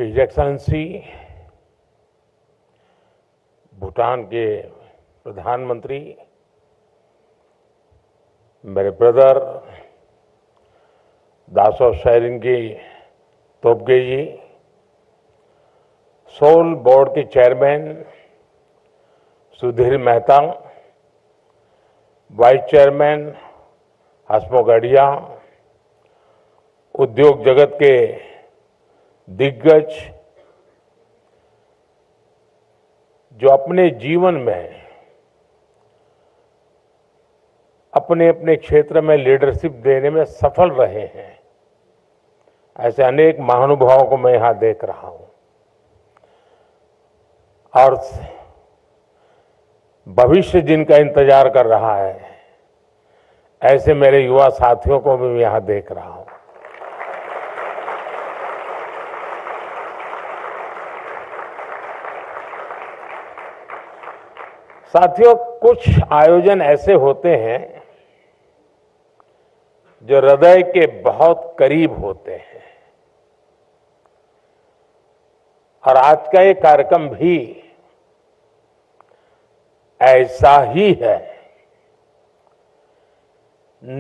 His excellency Bhutan के प्रधानमंत्री, मेरे brother Dasho Tshering Tobgay ji, SOUL board के chairman Sudhir Mehta, vice chairman Hasmukh Adhia, उद्योग जगत के दिग्गज जो अपने जीवन में अपने अपने क्षेत्र में लीडरशिप देने में सफल रहे हैं, ऐसे अनेक महानुभावों को मैं यहां देख रहा हूं और भविष्य जिनका इंतजार कर रहा है, ऐसे मेरे युवा साथियों को भी मैं यहां देख रहा हूं। साथियों, कुछ आयोजन ऐसे होते हैं जो हृदय के बहुत करीब होते हैं और आज का ये कार्यक्रम भी ऐसा ही है।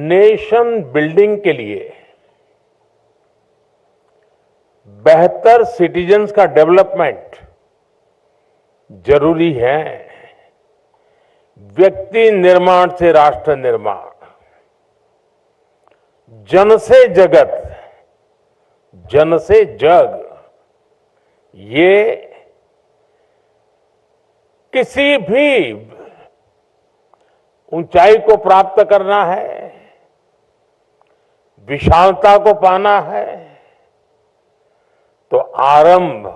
नेशन बिल्डिंग के लिए, बेहतर सिटीजन्स का डेवलपमेंट जरूरी है। व्यक्ति निर्माण से राष्ट्र निर्माण, जन से जगत, जन से जग, ये किसी भी ऊंचाई को प्राप्त करना है, विशालता को पाना है, तो आरंभ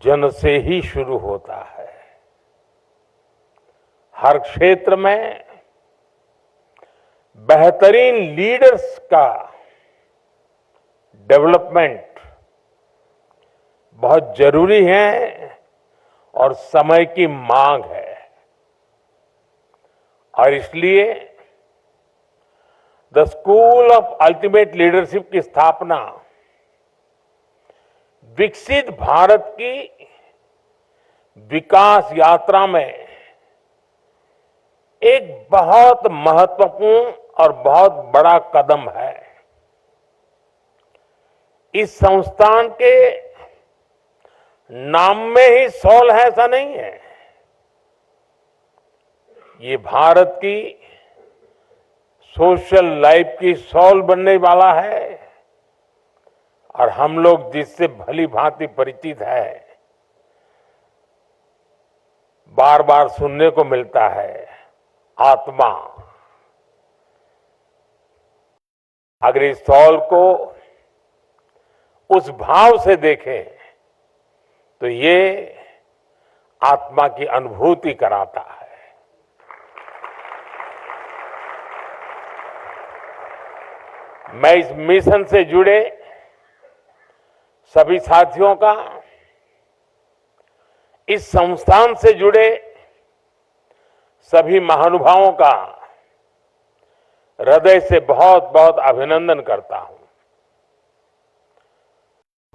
जन से ही शुरू होता है। हर क्षेत्र में बेहतरीन लीडर्स का डेवलपमेंट बहुत जरूरी है और समय की मांग है और इसलिए the school of ultimate leadership की स्थापना विकसित भारत की विकास यात्रा में एक बहुत महत्वपूर्ण और बहुत बड़ा कदम है। इस संस्थान के नाम में ही सोल है ऐसा नहीं है। ये भारत की सोशल लाइफ की सोल बनने वाला है और हम लोग जिससे भली भांति परिचित है, बार बार सुनने को मिलता है, आत्मा। अगर इस सोल को उस भाव से देखें तो ये आत्मा की अनुभूति कराता है। मैं इस मिशन से जुड़े सभी साथियों का, इस संस्थान से जुड़े सभी महानुभावों का हृदय से बहुत बहुत अभिनंदन करता हूं।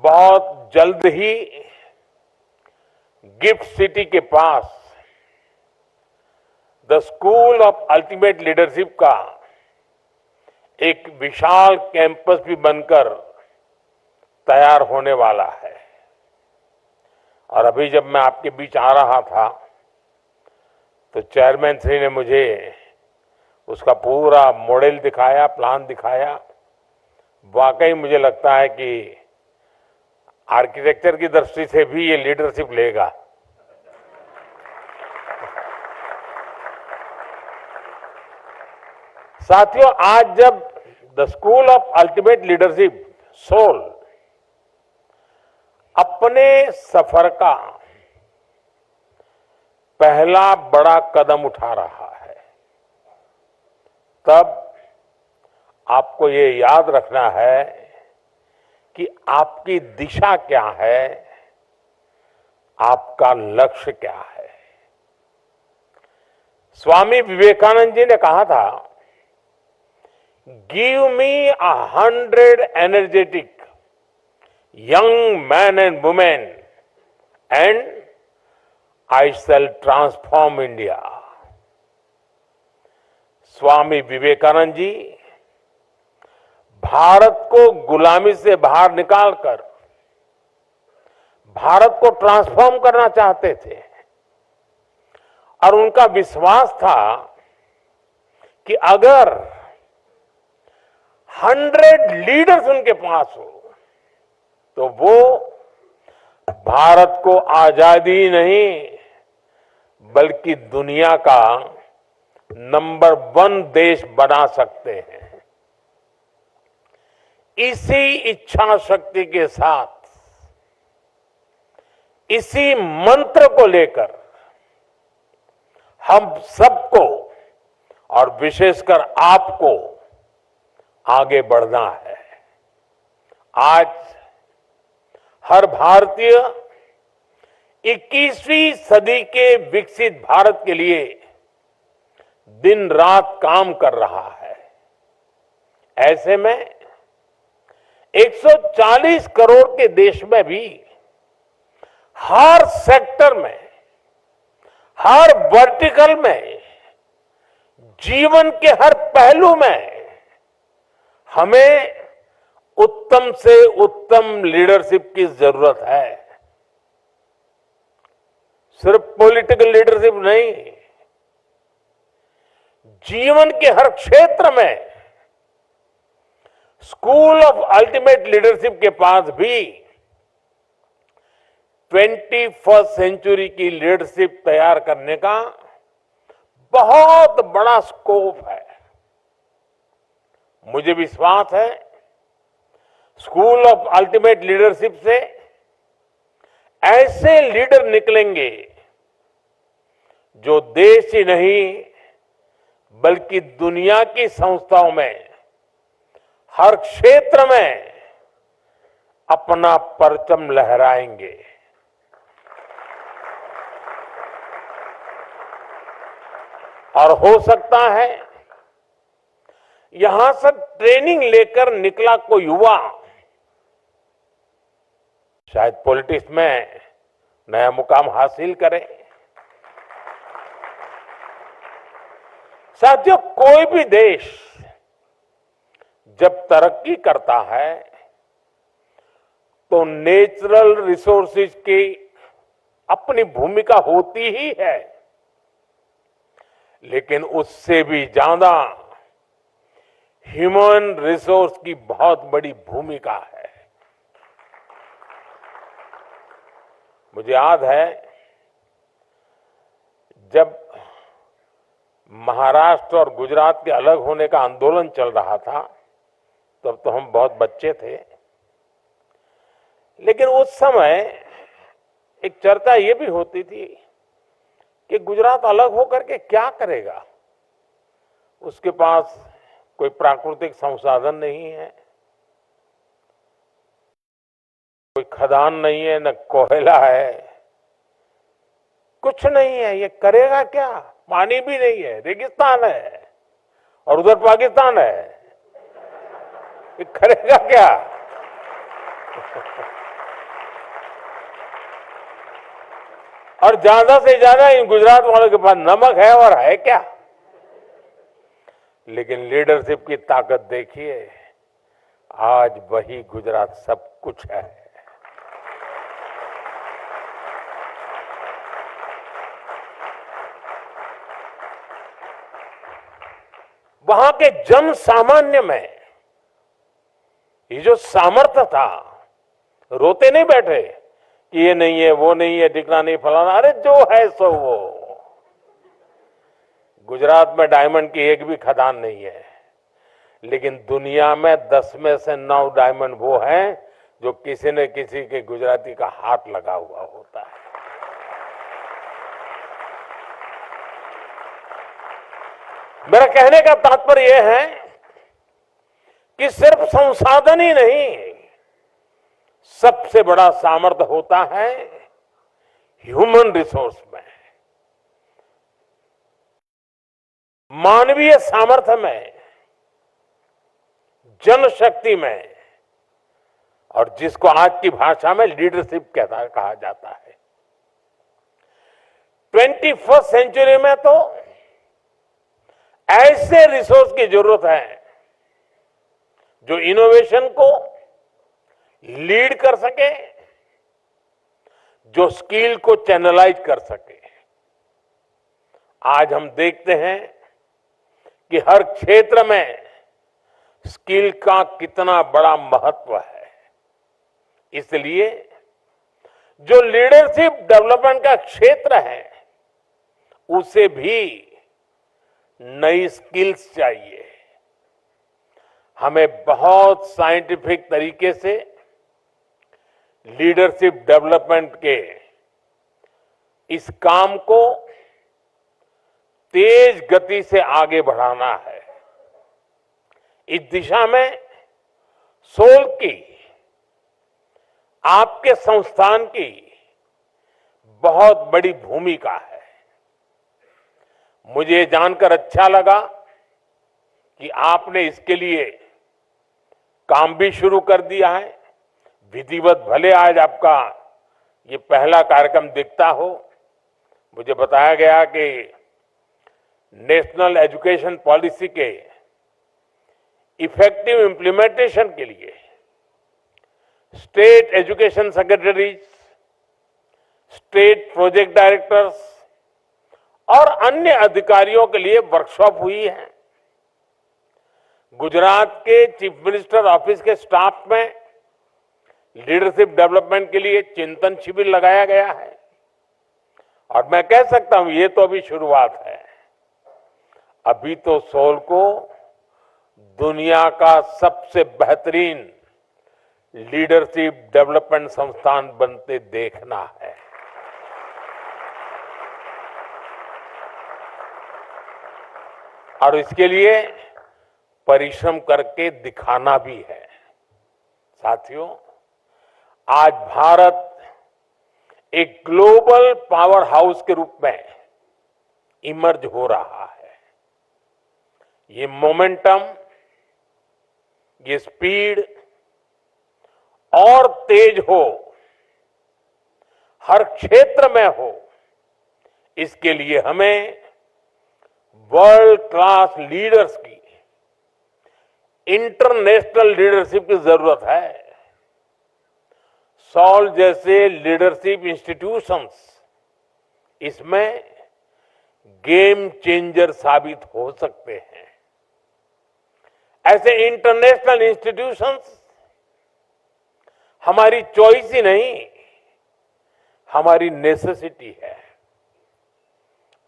बहुत जल्द ही गिफ्ट सिटी के पास the school of ultimate Leadership का एक विशाल कैंपस भी बनकर तैयार होने वाला है और अभी जब मैं आपके बीच आ रहा था तो चेयरमैन श्री ने मुझे उसका पूरा मॉडल दिखाया, प्लान दिखाया। वाकई मुझे लगता है कि आर्किटेक्चर की दृष्टि से भी ये लीडरशिप लेगा। साथियों, आज जब the school of ultimate leadership SOUL अपने सफर का पहला बड़ा कदम उठा रहा है, तब आपको ये याद रखना है कि आपकी दिशा क्या है, आपका लक्ष्य क्या है। स्वामी विवेकानंद जी ने कहा था, give me 100 energetic young men and women, and I shall transform India. Swami Vivekananda ji Bharat को गुलामी से बाहर निकालकर भारत को ट्रांसफॉर्म करना चाहते थे और उनका विश्वास था कि अगर 100 लीडर्स उनके पास हो तो वो भारत को आजादी नहीं बल्कि दुनिया का नंबर 1 देश बना सकते हैं। इसी इच्छा शक्ति के साथ, इसी मंत्र को लेकर हम सबको और विशेषकर आपको आगे बढ़ना है। आज हर भारतीय 21वीं सदी के विकसित भारत के लिए दिन रात काम कर रहा है। ऐसे में 140 करोड़ के देश में भी हर सेक्टर में, हर वर्टिकल में, जीवन के हर पहलू में हमें उत्तम से उत्तम लीडरशिप की जरूरत है। सिर्फ पॉलिटिकल लीडरशिप नहीं, जीवन के हर क्षेत्र में स्कूल ऑफ अल्टीमेट लीडरशिप के पास भी 21st सेंचुरी की लीडरशिप तैयार करने का बहुत बड़ा स्कोप है। मुझे विश्वास है स्कूल ऑफ अल्टीमेट लीडरशिप से ऐसे लीडर निकलेंगे जो देश ही नहीं बल्कि दुनिया की संस्थाओं में हर क्षेत्र में अपना परचम लहराएंगे। और हो सकता है यहां से ट्रेनिंग लेकर निकला कोई युवा शायद पॉलिटिक्स में नया मुकाम हासिल करे। साथियों, कोई भी देश जब तरक्की करता है तो नेचुरल रिसोर्सेज की अपनी भूमिका होती ही है, लेकिन उससे भी ज्यादा ह्यूमन रिसोर्स की बहुत बड़ी भूमिका है। मुझे याद है जब महाराष्ट्र और गुजरात के अलग होने का आंदोलन चल रहा था तब तो हम बहुत बच्चे थे, लेकिन उस समय एक चर्चा ये भी होती थी कि गुजरात अलग होकर के क्या करेगा, उसके पास कोई प्राकृतिक संसाधन नहीं है, कोई खदान नहीं है, न कोयला है, कुछ नहीं है, ये करेगा क्या, पानी भी नहीं है, रेगिस्तान है और उधर पाकिस्तान है, ये करेगा क्या। और ज्यादा से ज्यादा इन गुजरात वालों के पास नमक है और है क्या। लेकिन लीडरशिप की ताकत देखिए, आज वही गुजरात सब कुछ है। वहां के जन सामान्य में ये जो सामर्थ्य था, रोते नहीं बैठे कि ये नहीं है, वो नहीं है, टिकना नहीं, फलाना, अरे जो है सो वो। गुजरात में डायमंड की एक भी खदान नहीं है, लेकिन दुनिया में 10 में से 9 डायमंड वो हैं जो किसी न किसी के गुजराती का हाथ लगा हुआ होता है। मेरा कहने का तात्पर्य यह है कि सिर्फ संसाधन ही नहीं, सबसे बड़ा सामर्थ्य होता है ह्यूमन रिसोर्स में, मानवीय सामर्थ्य में, जनशक्ति में। और जिसको आज की भाषा में लीडरशिप कहा जाता है। 21वीं सेंचुरी में तो ऐसे रिसोर्स की जरूरत है जो इनोवेशन को लीड कर सके, जो स्किल को चैनलाइज कर सके। आज हम देखते हैं कि हर क्षेत्र में स्किल का कितना बड़ा महत्व है। इसलिए जो लीडरशिप डेवलपमेंट का क्षेत्र है, उसे भी नई स्किल्स चाहिए। हमें बहुत साइंटिफिक तरीके से लीडरशिप डेवलपमेंट के इस काम को तेज गति से आगे बढ़ाना है। इस दिशा में सोल की, आपके संस्थान की बहुत बड़ी भूमिका है। मुझे जानकर अच्छा लगा कि आपने इसके लिए काम भी शुरू कर दिया है। विधिवत भले आज आपका ये पहला कार्यक्रम दिखता हो, मुझे बताया गया कि नेशनल एजुकेशन पॉलिसी के इफेक्टिव इंप्लीमेंटेशन के लिए state education secretaries, state project directors और अन्य अधिकारियों के लिए वर्कशॉप हुई है। गुजरात के चीफ मिनिस्टर ऑफिस के स्टाफ में लीडरशिप डेवलपमेंट के लिए चिंतन शिविर लगाया गया है। और मैं कह सकता हूं, ये तो अभी शुरुआत है। अभी तो सोल को दुनिया का सबसे बेहतरीन लीडरशिप डेवलपमेंट संस्थान बनते देखना है। और इसके लिए परिश्रम करके दिखाना भी है। साथियों, आज भारत एक ग्लोबल पावर हाउस के रूप में इमर्ज हो रहा है। ये मोमेंटम, ये स्पीड और तेज हो, हर क्षेत्र में हो, इसके लिए हमें वर्ल्ड क्लास लीडर्स की, इंटरनेशनल लीडरशिप की जरूरत है। सॉल जैसे लीडरशिप इंस्टीट्यूशंस इसमें गेम चेंजर साबित हो सकते हैं। ऐसे इंटरनेशनल इंस्टीट्यूशंस हमारी चॉइस ही नहीं, हमारी नेसेसिटी है।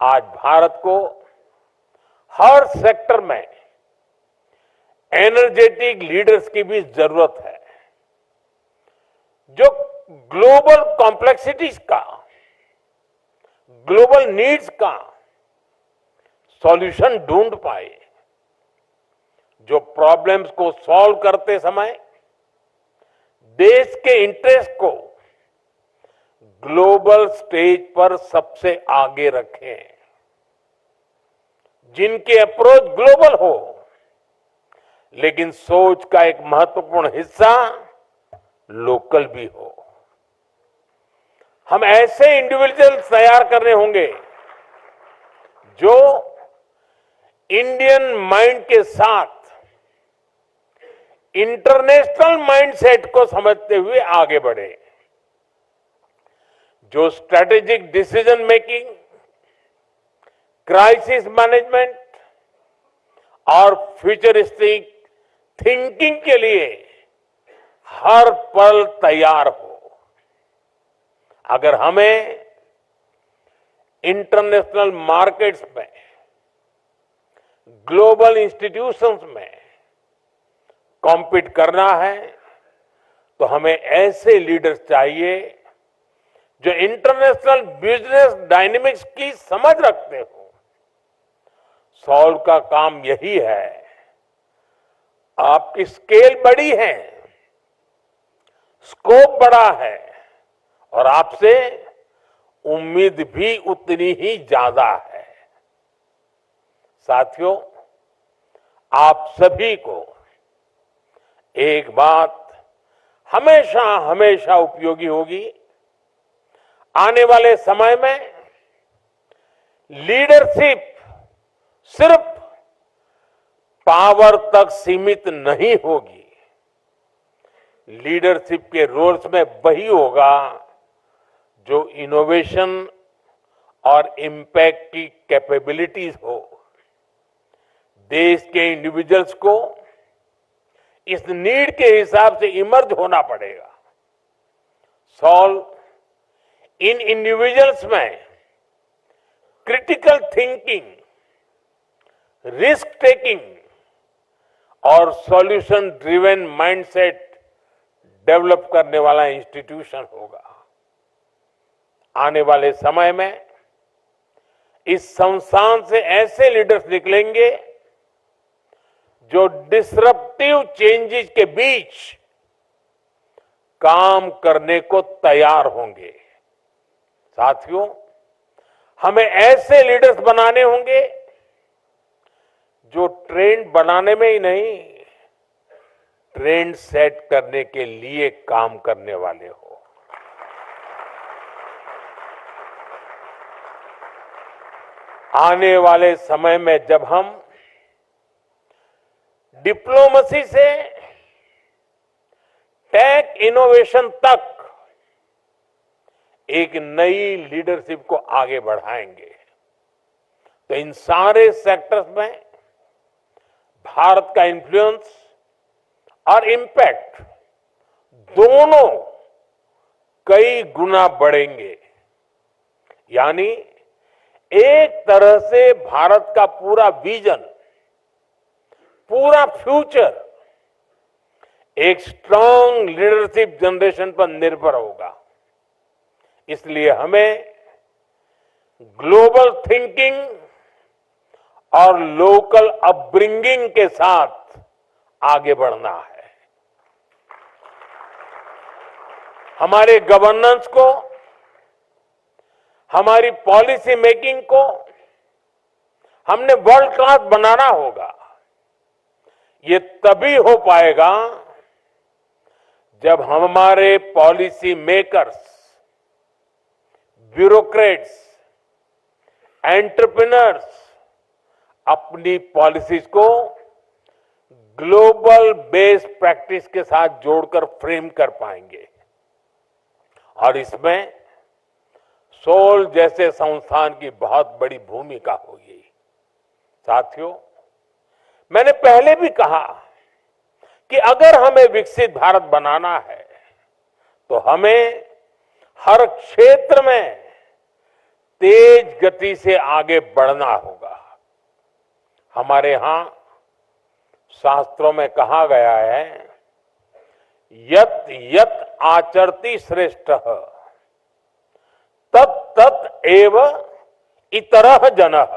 आज भारत को हर सेक्टर में एनर्जेटिक लीडर्स की भी जरूरत है, जो ग्लोबल कॉम्प्लेक्सिटीज का, ग्लोबल नीड्स का सॉल्यूशन ढूंढ पाए, जो प्रॉब्लम्स को सॉल्व करते समय देश के इंटरेस्ट को ग्लोबल स्टेज पर सबसे आगे रखें, जिनकी अप्रोच ग्लोबल हो, लेकिन सोच का एक महत्वपूर्ण हिस्सा लोकल भी हो। हम ऐसे इंडिविजुअल्स तैयार करने होंगे जो इंडियन माइंड के साथ इंटरनेशनल माइंडसेट को समझते हुए आगे बढ़े, जो strategic decision making, crisis management और फ्यूचरिस्टिक थिंकिंग के लिए हर पल तैयार हो। अगर हमें इंटरनेशनल मार्केट्स में, ग्लोबल इंस्टीट्यूशंस में कॉम्पीट करना है, तो हमें ऐसे लीडर्स चाहिए जो इंटरनेशनल बिजनेस डायनेमिक्स की समझ रखते हो। सॉल्व का काम यही है। आपकी स्केल बड़ी है, स्कोप बड़ा है और आपसे उम्मीद भी उतनी ही ज्यादा है। साथियों, आप सभी को एक बात हमेशा हमेशा उपयोगी होगी। आने वाले समय में लीडरशिप सिर्फ पावर तक सीमित नहीं होगी। लीडरशिप के रोल्स में वही होगा जो इनोवेशन और इम्पैक्ट की कैपेबिलिटीज हो। देश के इंडिविजुअल्स को इस नीड के हिसाब से इमर्ज होना पड़ेगा। सॉल्व इन इंडिविजुअल्स में क्रिटिकल थिंकिंग, रिस्क टेकिंग और सॉल्यूशन ड्रिवन माइंडसेट डेवलप करने वाला इंस्टीट्यूशन होगा। आने वाले समय में इस संस्थान से ऐसे लीडर्स निकलेंगे जो डिसरप्टिव चेंजेस के बीच काम करने को तैयार होंगे। साथियों, हमें ऐसे लीडर्स बनाने होंगे जो ट्रेंड बनाने में ही नहीं, ट्रेंड सेट करने के लिए काम करने वाले हो। आने वाले समय में जब हम डिप्लोमेसी से टेक इनोवेशन तक एक नई लीडरशिप को आगे बढ़ाएंगे, तो इन सारे सेक्टर्स में भारत का इन्फ्लुएंस और इम्पैक्ट दोनों कई गुना बढ़ेंगे। यानी एक तरह से भारत का पूरा विजन, पूरा फ्यूचर एक स्ट्रांग लीडरशिप जनरेशन पर निर्भर होगा। इसलिए हमें ग्लोबल थिंकिंग और लोकल अपब्रिंगिंग के साथ आगे बढ़ना है। हमारे गवर्नेंस को, हमारी पॉलिसी मेकिंग को हमने वर्ल्ड क्लास बनाना होगा। ये तभी हो पाएगा जब हमारे पॉलिसी मेकर्स, ब्यूरोक्रेट्स, एंटरप्रेन्योर्स अपनी पॉलिसीज को ग्लोबल बेस्ड प्रैक्टिस के साथ जोड़कर फ्रेम कर पाएंगे। और इसमें सोल जैसे संस्थान की बहुत बड़ी भूमिका होगी। साथियों, मैंने पहले भी कहा कि अगर हमें विकसित भारत बनाना है तो हमें हर क्षेत्र में तेज गति से आगे बढ़ना होगा। हमारे यहां शास्त्रों में कहा गया है, यत यत आचरति श्रेष्ठः तत् तत् एव इतरः जनः।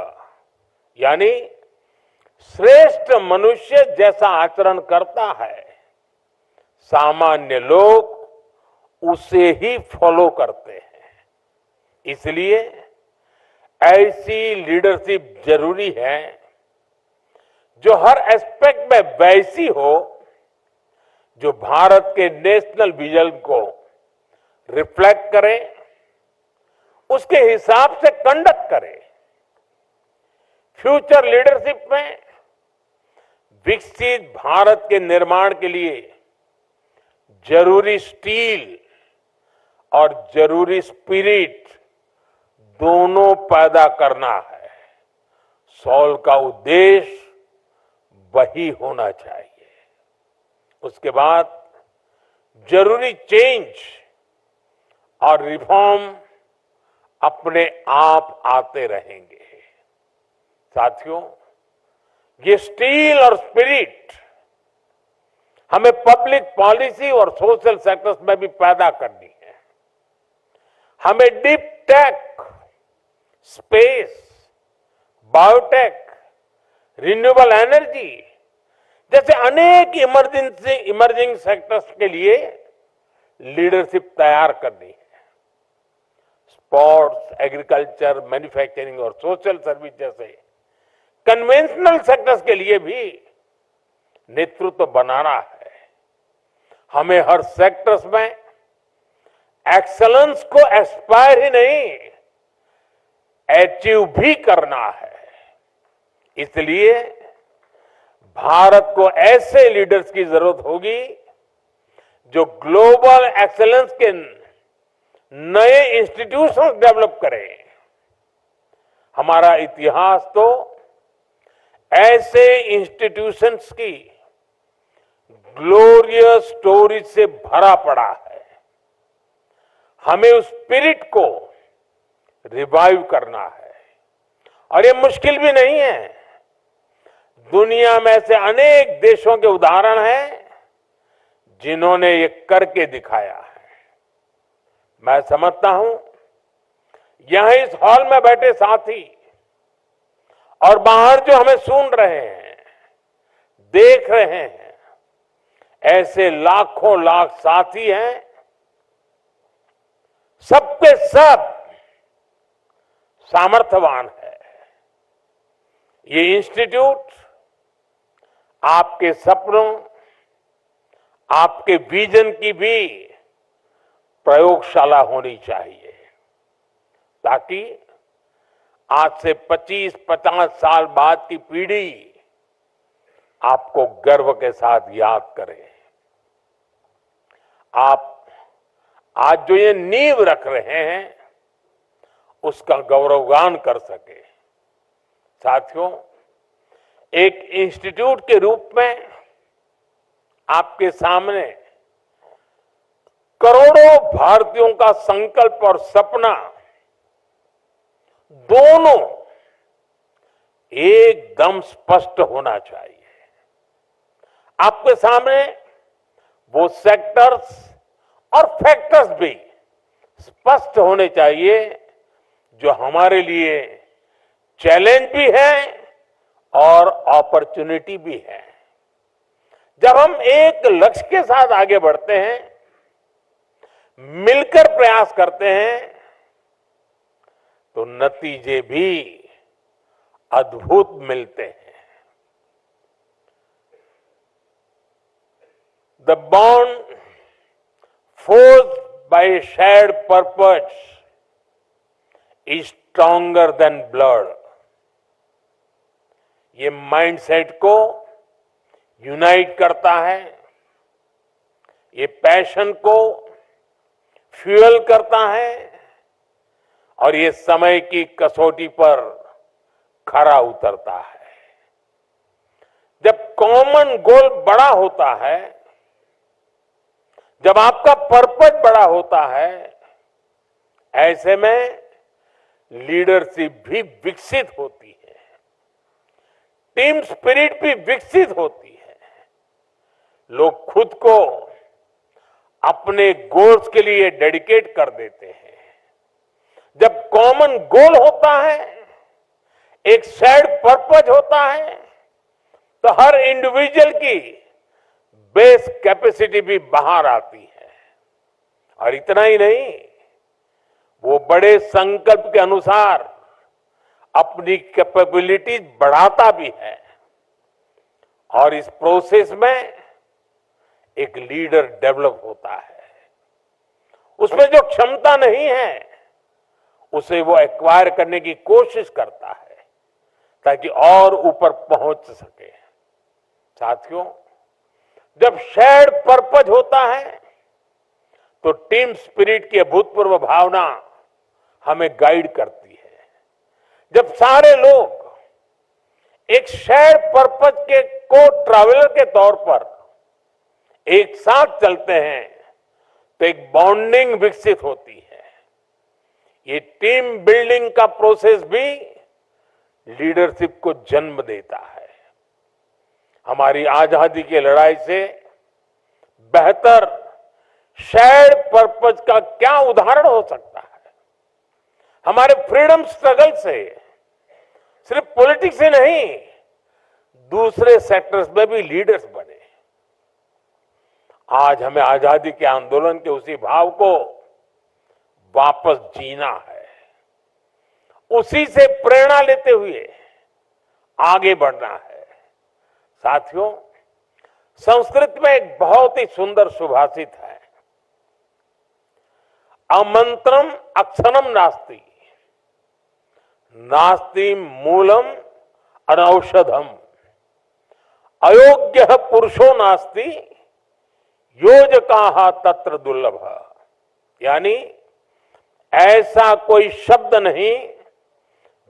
यानी श्रेष्ठ मनुष्य जैसा आचरण करता है, सामान्य लोग उसे ही फॉलो करते हैं। इसलिए ऐसी लीडरशिप जरूरी है जो हर एस्पेक्ट में वैसी हो जो भारत के नेशनल विजन को रिफ्लेक्ट करे, उसके हिसाब से कंडक्ट करे। फ्यूचर लीडरशिप में विकसित भारत के निर्माण के लिए जरूरी स्टील और जरूरी स्पिरिट दोनों पैदा करना है। सॉल का उद्देश्य वही होना चाहिए। उसके बाद जरूरी चेंज और रिफॉर्म अपने आप आते रहेंगे। साथियों, ये स्टील और स्पिरिट हमें पब्लिक पॉलिसी और सोशल सेक्टर्स में भी पैदा करनी है। हमें deep tech, space, biotech, renewable energy जैसे अनेक इमर्जिंग सेक्टर्स के लिए लीडरशिप तैयार करनी है। स्पोर्ट्स, एग्रीकल्चर, मैन्युफैक्चरिंग और सोशल सर्विस जैसे कन्वेंशनल सेक्टर्स के लिए भी नेतृत्व बनाना है। हमें हर सेक्टर्स में एक्सलेंस को एस्पायर ही नहीं, अचीव भी करना है। इसलिए भारत को ऐसे लीडर्स की जरूरत होगी जो ग्लोबल एक्सेलेंस के नए इंस्टीट्यूशंस डेवलप करें। हमारा इतिहास तो ऐसे इंस्टीट्यूशंस की ग्लोरियस स्टोरीज से भरा पड़ा है। हमें उस स्पिरिट को रिवाइव करना है, और ये मुश्किल भी नहीं है। दुनिया में ऐसे अनेक देशों के उदाहरण हैं जिन्होंने ये करके दिखाया है। मैं समझता हूं यहां इस हॉल में बैठे साथी और बाहर जो हमें सुन रहे हैं, देख रहे हैं, ऐसे लाखों लाख साथी हैं, सबके सब सामर्थ्यवान है। ये इंस्टीट्यूट आपके सपनों, आपके विजन की भी प्रयोगशाला होनी चाहिए, ताकि आज से 25-50 साल बाद की पीढ़ी आपको गर्व के साथ याद करे। आप आज जो ये नींव रख रहे हैं उसका गौरवगान कर सके। साथियों, एक इंस्टीट्यूट के रूप में आपके सामने करोड़ों भारतीयों का संकल्प और सपना दोनों एकदम स्पष्ट होना चाहिए। आपके सामने वो सेक्टर्स और फैक्टर्स भी स्पष्ट होने चाहिए जो हमारे लिए चैलेंज भी है और अपॉर्चुनिटी भी है। जब हम एक लक्ष्य के साथ आगे बढ़ते हैं, मिलकर प्रयास करते हैं, तो नतीजे भी अद्भुत मिलते हैं। The bond forced by shared purpose is stronger than blood. ये माइंडसेट को यूनाइट करता है, ये पैशन को फ्यूल करता है, और ये समय की कसौटी पर खरा उतरता है। जब कॉमन गोल बड़ा होता है, जब आपका पर्पस बड़ा होता है, ऐसे में लीडरशिप भी विकसित होती है, टीम स्पिरिट भी विकसित होती है। लोग खुद को अपने गोल्स के लिए डेडिकेट कर देते हैं। जब कॉमन गोल होता है, एक शेयर्ड पर्पस होता है, तो हर इंडिविजुअल की बेस कैपेसिटी भी बाहर आती है। और इतना ही नहीं, वो बड़े संकल्प के अनुसार अपनी कैपेबिलिटीज बढ़ाता भी है, और इस प्रोसेस में एक लीडर डेवलप होता है। उसमें जो क्षमता नहीं है उसे वो एक्वायर करने की कोशिश करता है, ताकि और ऊपर पहुंच सके। साथियों, जब शेयर्ड पर्पस होता है तो टीम स्पिरिट की अभूतपूर्व भावना हमें गाइड करती है। जब सारे लोग एक शेयर्ड पर्पस के को ट्रैवलर के तौर पर एक साथ चलते हैं, तो एक बॉन्डिंग विकसित होती है। ये टीम बिल्डिंग का प्रोसेस भी लीडरशिप को जन्म देता है। हमारी आजादी की लड़ाई से बेहतर शेयर्ड पर्पस का क्या उदाहरण हो सकता है। हमारे फ्रीडम स्ट्रगल से सिर्फ पॉलिटिक्स से नहीं, दूसरे सेक्टर्स में भी लीडर्स बने। आज हमें आजादी के आंदोलन के उसी भाव को वापस जीना है, उसी से प्रेरणा लेते हुए आगे बढ़ना है। साथियों, संस्कृत में एक बहुत ही सुंदर सुभाषित है, अमंत्रम अक्षरम नास्ति, नास्ति मूलम अनौषधम, अयोग्य पुरुषो नास्ति, योजकाः तत्र दुर्लभ। यानी ऐसा कोई शब्द नहीं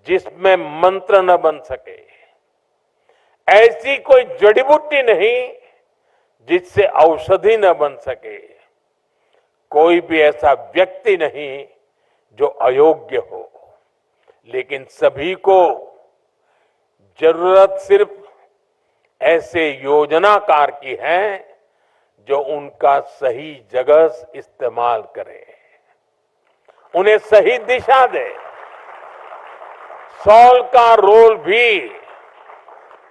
जिसमें मंत्र न बन सके, ऐसी कोई जड़ी बूटी नहीं जिससे औषधि न बन सके, कोई भी ऐसा व्यक्ति नहीं जो अयोग्य हो। लेकिन सभी को जरूरत सिर्फ ऐसे योजनाकार की है जो उनका सही जगह इस्तेमाल करे, उन्हें सही दिशा दे। सॉल का रोल भी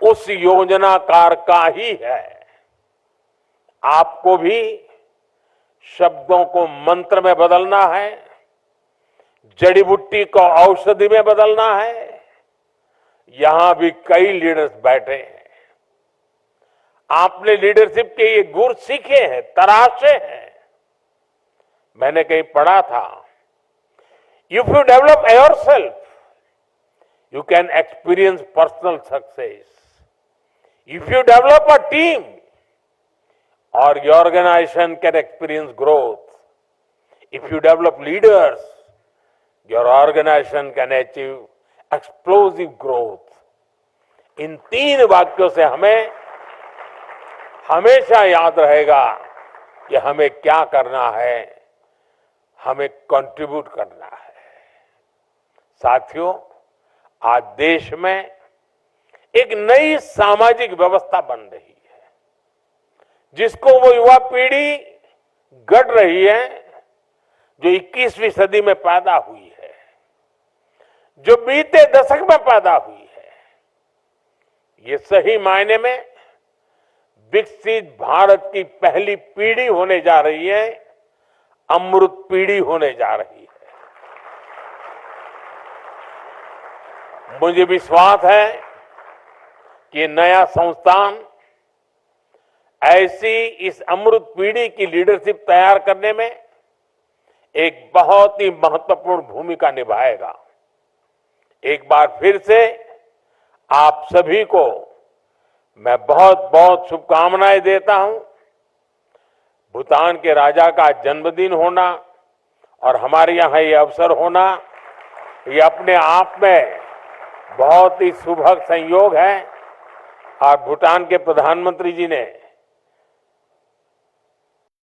उस योजनाकार का ही है। आपको भी शब्दों को मंत्र में बदलना है, जड़ी बूटी को औषधि में बदलना है। यहां भी कई लीडर्स बैठे हैं, आपने लीडरशिप के ये गुर सीखे हैं, तराशे हैं। मैंने कहीं पढ़ा था, if you develop yourself you can experience personal success. If you develop a team, or your organization can experience growth. If you develop leaders, your organization can achieve explosive growth. इन 3 वाक्यों से हमें हमेशा याद रहेगा कि हमें क्या करना है, हमें कंट्रीब्यूट करना है। साथियों, आज देश में एक नई सामाजिक व्यवस्था बन रही है, जिसको वो युवा पीढ़ी गढ़ रही है जो 21वीं सदी में पैदा हुई है, जो बीते दशक में पैदा हुई है। ये सही मायने में विकसित भारत की पहली पीढ़ी होने जा रही है, अमृत पीढ़ी होने जा रही है। मुझे विश्वास है कि नया संस्थान ऐसी इस अमृत पीढ़ी की लीडरशिप तैयार करने में एक बहुत ही महत्वपूर्ण भूमिका निभाएगा। एक बार फिर से आप सभी को मैं बहुत बहुत शुभकामनाएं देता हूं। भूटान के राजा का जन्मदिन होना और हमारे यहां ये अवसर होना, ये अपने आप में बहुत ही सुभग संयोग है। और भूटान के प्रधानमंत्री जी ने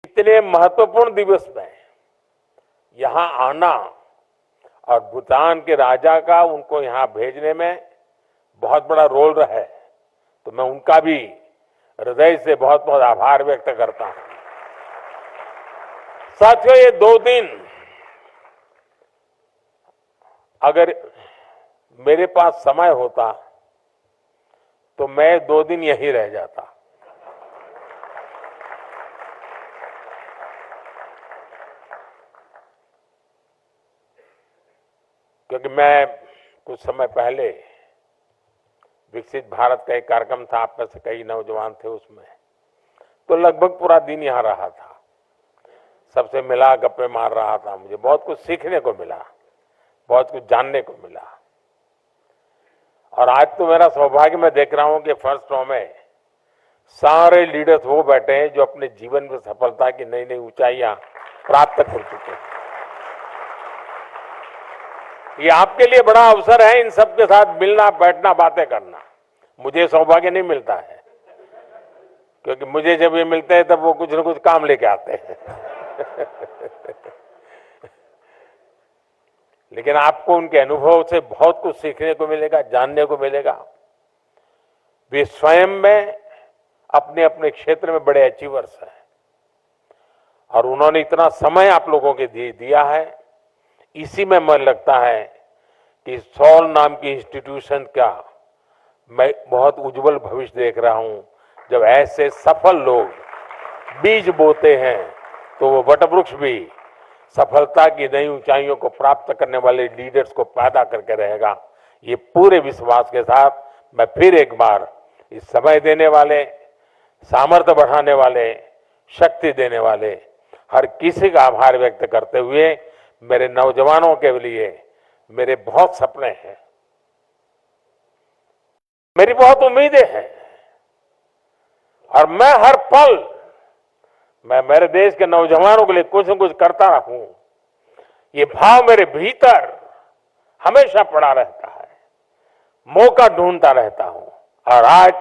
इतने महत्वपूर्ण दिवस में यहां आना और भूटान के राजा का उनको यहां भेजने में बहुत बड़ा रोल रहा है, तो मैं उनका भी हृदय से बहुत बहुत आभार व्यक्त करता हूं। साथियों, ये 2 दिन अगर मेरे पास समय होता तो मैं 2 दिन यहीं रह जाता। क्योंकि मैं कुछ समय पहले विकसित भारत का एक कार्यक्रम था, आप में से कई नौजवान थे उसमें, तो लगभग पूरा दिन यहां रहा था, सबसे मिला, गप्पे मार रहा था। मुझे बहुत कुछ सीखने को मिला, बहुत कुछ जानने को मिला। और आज तो मेरा सौभाग्य, मैं देख रहा हूं कि फर्स्ट रो में सारे लीडर्स वो बैठे हैं जो अपने जीवन में सफलता की नई नई ऊंचाइयां प्राप्त कर चुके हैं। ये आपके लिए बड़ा अवसर है इन सबके साथ मिलना, बैठना, बातें करना। मुझे सौभाग्य नहीं मिलता है, क्योंकि मुझे जब ये मिलते हैं तब वो कुछ न कुछ काम लेके आते हैं। लेकिन आपको उनके अनुभव से बहुत कुछ सीखने को मिलेगा, जानने को मिलेगा। वे स्वयं में अपने अपने क्षेत्र में बड़े अचीवर्स हैं और उन्होंने इतना समय आप लोगों के दिया है। इसी में मन लगता है कि सॉल नाम की इंस्टीट्यूशन का मैं बहुत उज्जवल भविष्य देख रहा हूं। जब ऐसे सफल लोग बीज बोते हैं तो वो वटवृक्ष भी सफलता की नई ऊंचाइयों को प्राप्त करने वाले लीडर्स को पैदा करके रहेगा। ये पूरे विश्वास के साथ मैं फिर एक बार इस समय देने वाले सामर्थ्य बढ़ाने वाले, शक्ति देने वाले हर किसी का आभार व्यक्त करते हुए मेरे नौजवानों के लिए मेरे बहुत सपने हैं, मेरी बहुत उम्मीदें हैं और मैं हर पल मेरे देश के नौजवानों के लिए कुछ न कुछ करता रहूं, ये भाव मेरे भीतर हमेशा पड़ा रहता है, मौका ढूंढता रहता हूं और आज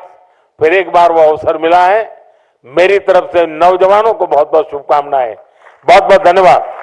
फिर एक बार वो अवसर मिला है। मेरी तरफ से नौजवानों को बहुत बहुत शुभकामनाएं, बहुत बहुत धन्यवाद।